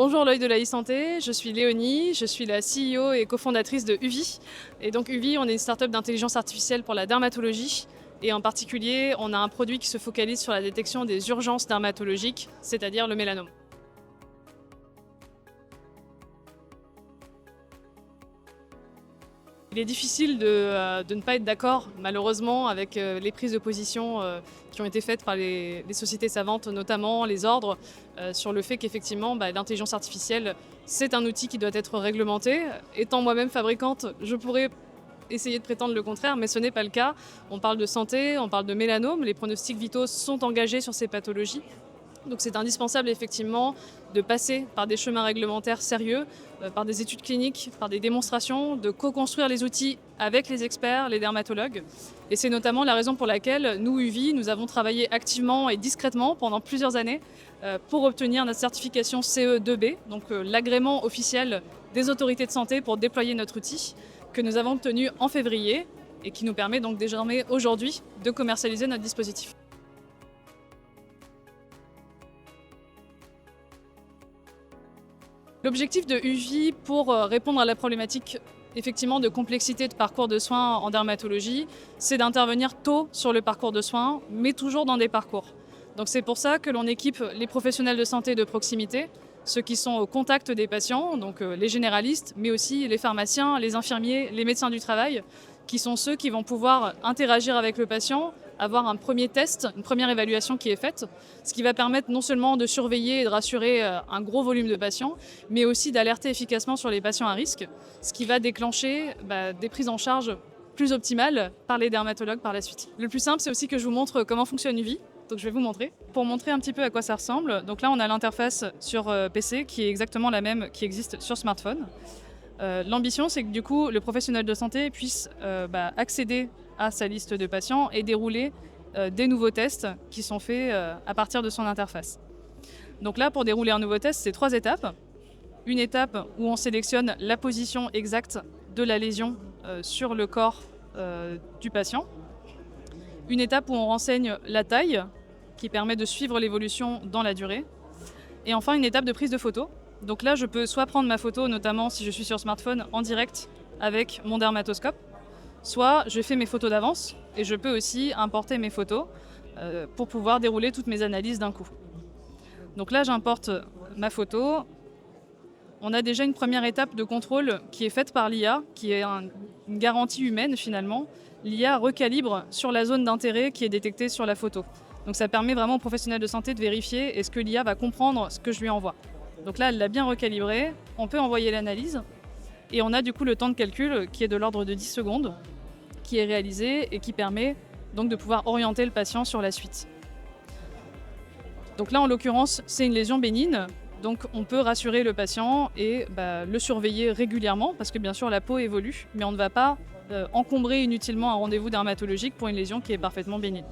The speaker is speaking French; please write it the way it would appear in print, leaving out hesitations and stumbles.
Bonjour l'œil de la e-santé, je suis Léonie, je suis la CEO et cofondatrice de UVI. Et donc UVI, on est une start-up d'intelligence artificielle pour la dermatologie. Et en particulier, on a un produit qui se focalise sur la détection des urgences dermatologiques, c'est-à-dire le mélanome. Il est difficile de ne pas être d'accord, malheureusement, avec les prises de position qui ont été faites par les sociétés savantes, notamment les ordres, sur le fait qu'effectivement, l'intelligence artificielle, c'est un outil qui doit être réglementé. Étant moi-même fabricante, je pourrais essayer de prétendre le contraire, mais ce n'est pas le cas. On parle de santé, on parle de mélanome, les pronostics vitaux sont engagés sur ces pathologies. Donc c'est indispensable effectivement de passer par des chemins réglementaires sérieux, par des études cliniques, par des démonstrations, de co-construire les outils avec les experts, les dermatologues. Et c'est notamment la raison pour laquelle nous, UVI, nous avons travaillé activement et discrètement pendant plusieurs années pour obtenir notre certification CE2B, donc l'agrément officiel des autorités de santé pour déployer notre outil, que nous avons obtenu en février et qui nous permet donc désormais aujourd'hui de commercialiser notre dispositif. L'objectif de UVI pour répondre à la problématique effectivement de complexité de parcours de soins en dermatologie, c'est d'intervenir tôt sur le parcours de soins, mais toujours dans des parcours. Donc c'est pour ça que l'on équipe les professionnels de santé de proximité, ceux qui sont au contact des patients, donc les généralistes, mais aussi les pharmaciens, les infirmiers, les médecins du travail, qui sont ceux qui vont pouvoir interagir avec le patient, avoir un premier test, une première évaluation qui est faite, ce qui va permettre non seulement de surveiller et de rassurer un gros volume de patients, mais aussi d'alerter efficacement sur les patients à risque, ce qui va déclencher des prises en charge plus optimales par les dermatologues par la suite. Le plus simple, c'est aussi que je vous montre comment fonctionne UVI. Donc je vais vous montrer. Pour montrer un petit peu à quoi ça ressemble, donc là on a l'interface sur PC qui est exactement la même qui existe sur smartphone. L'ambition, c'est que du coup, le professionnel de santé puisse accéder à sa liste de patients et dérouler des nouveaux tests qui sont faits à partir de son interface. Donc là, pour dérouler un nouveau test, c'est 3 étapes. Une étape où on sélectionne la position exacte de la lésion sur le corps du patient. Une étape où on renseigne la taille, qui permet de suivre l'évolution dans la durée. Et enfin, une étape de prise de photo. Donc là, je peux soit prendre ma photo, notamment si je suis sur smartphone, en direct avec mon dermatoscope, soit je fais mes photos d'avance et je peux aussi importer mes photos pour pouvoir dérouler toutes mes analyses d'un coup. Donc là, j'importe ma photo. On a déjà une première étape de contrôle qui est faite par l'IA, qui est une garantie humaine finalement. L'IA recalibre sur la zone d'intérêt qui est détectée sur la photo. Donc ça permet vraiment aux professionnels de santé de vérifier est-ce que l'IA va comprendre ce que je lui envoie. Donc là, elle l'a bien recalibré, on peut envoyer l'analyse et on a du coup le temps de calcul qui est de l'ordre de 10 secondes, qui est réalisé et qui permet donc de pouvoir orienter le patient sur la suite. Donc là, en l'occurrence, c'est une lésion bénigne, donc on peut rassurer le patient et le surveiller régulièrement parce que bien sûr la peau évolue, mais on ne va pas encombrer inutilement un rendez-vous dermatologique pour une lésion qui est parfaitement bénigne.